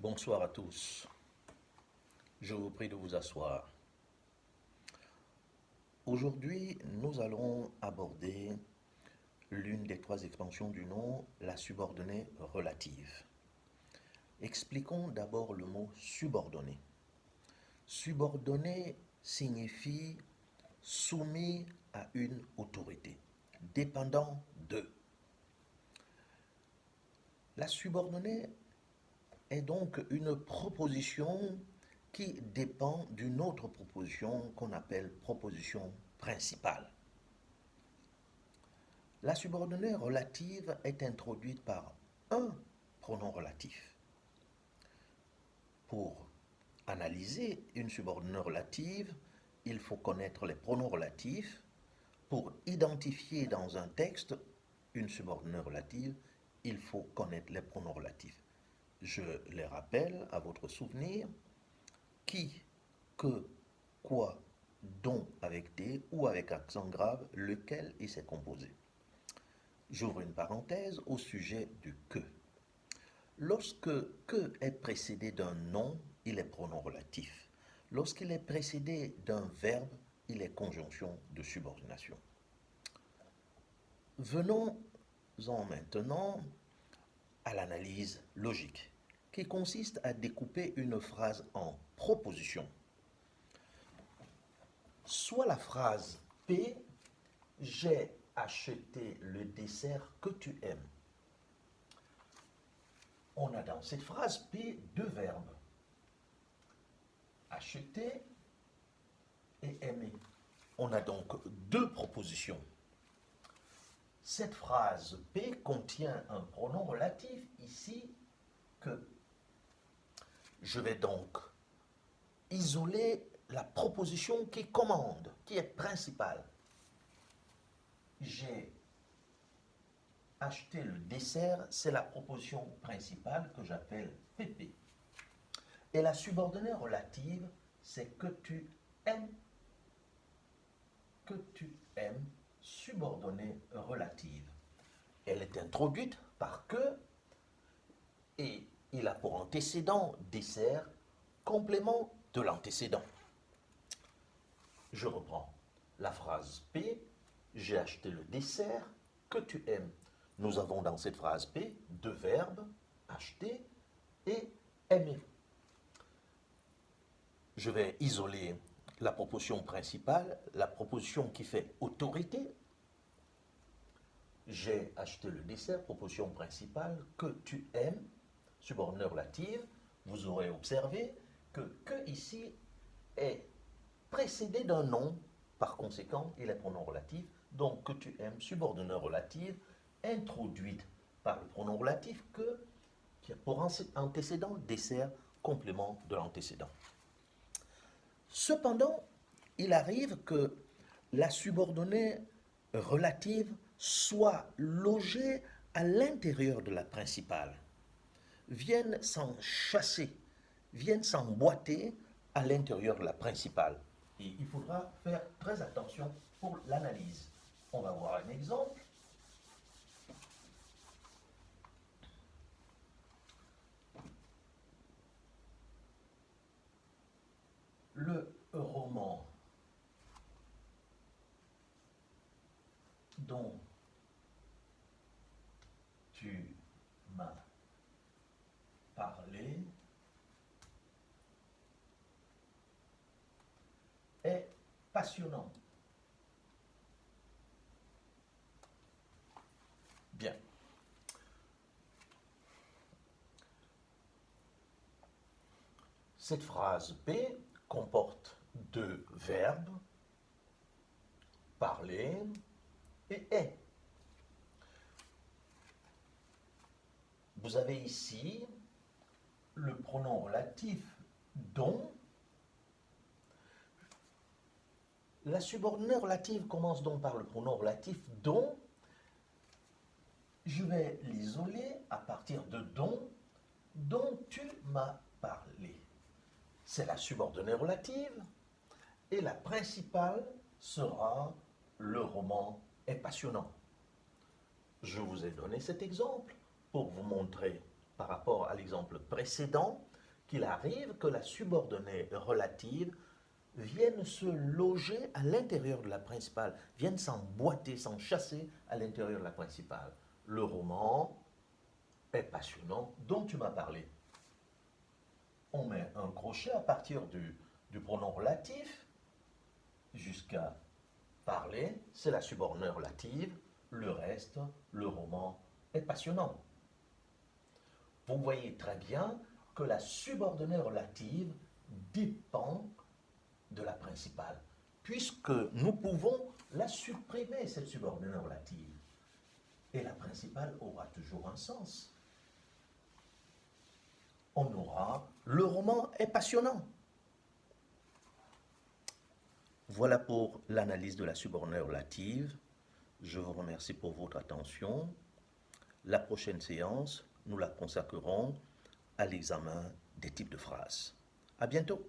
Bonsoir à tous. Je vous prie de vous asseoir. Aujourd'hui, nous allons aborder l'une des trois expansions du nom, la subordonnée relative. Expliquons d'abord le mot subordonné. Subordonné signifie soumis à une autorité, dépendant de. La subordonnée est donc une proposition qui dépend d'une autre proposition qu'on appelle proposition principale. La subordonnée relative est introduite par un pronom relatif. Pour analyser une subordonnée relative, il faut connaître les pronoms relatifs. Pour identifier dans un texte une subordonnée relative, il faut connaître les pronoms relatifs. Je les rappelle à votre souvenir: qui, que, quoi, dont avec T ou avec accent grave, lequel et ses composés. J'ouvre une parenthèse au sujet du que. Lorsque que est précédé d'un nom, il est pronom relatif. Lorsqu'il est précédé d'un verbe, il est conjonction de subordination. Venons-en maintenant à l'analyse logique, qui consiste à découper une phrase en propositions. Soit la phrase P, j'ai acheté le dessert que tu aimes. On a dans cette phrase P deux verbes, acheter et aimer. On a donc deux propositions. Cette phrase P contient un pronom relatif, ici que. Je vais donc isoler la proposition qui commande, qui est principale. J'ai acheté le dessert, c'est la proposition principale que j'appelle PP. Et la subordonnée relative, c'est que tu aimes. Que tu aimes, subordonnée relative. Elle est introduite par que et il a pour antécédent dessert, complément de l'antécédent. Je reprends la phrase P, j'ai acheté le dessert que tu aimes. Nous avons dans cette phrase P deux verbes, acheter et aimer. Je vais isoler la proposition principale, la proposition qui fait autorité. J'ai acheté le dessert, proposition principale, que tu aimes, subordonnée relative. Vous aurez observé que ici est précédé d'un nom, par conséquent, il est pronom relatif. Donc, que tu aimes, subordonnée relative, introduite par le pronom relatif que, qui a pour antécédent dessert, complément de l'antécédent. Cependant, il arrive que la subordonnée relative soit logée à l'intérieur de la principale, vienne s'enchasser, vienne s'emboîter à l'intérieur de la principale. Et il faudra faire très attention pour l'analyse. On va voir un exemple. Le roman dont tu m'as parlé est passionnant. Bien. Cette phrase P comporte deux verbes, parler et est. Vous avez ici le pronom relatif dont. La subordonnée relative commence donc par le pronom relatif dont. Je vais l'isoler à partir de dont tu m'as parlé. C'est la subordonnée relative et la principale sera le roman est passionnant. Je vous ai donné cet exemple pour vous montrer par rapport à l'exemple précédent qu'il arrive que la subordonnée relative vienne se loger à l'intérieur de la principale, vienne s'emboîter, s'enchasser à l'intérieur de la principale. Le roman est passionnant dont tu m'as parlé. On met un crochet à partir du pronom relatif jusqu'à parler, c'est la subordonnée relative, le reste, le roman est passionnant. Vous voyez très bien que la subordonnée relative dépend de la principale, puisque nous pouvons la supprimer, cette subordonnée relative. Et la principale aura toujours un sens. On aura, le roman est passionnant. Voilà pour l'analyse de la subordonnée relative. Je vous remercie pour votre attention. La prochaine séance, nous la consacrerons à l'examen des types de phrases. À bientôt.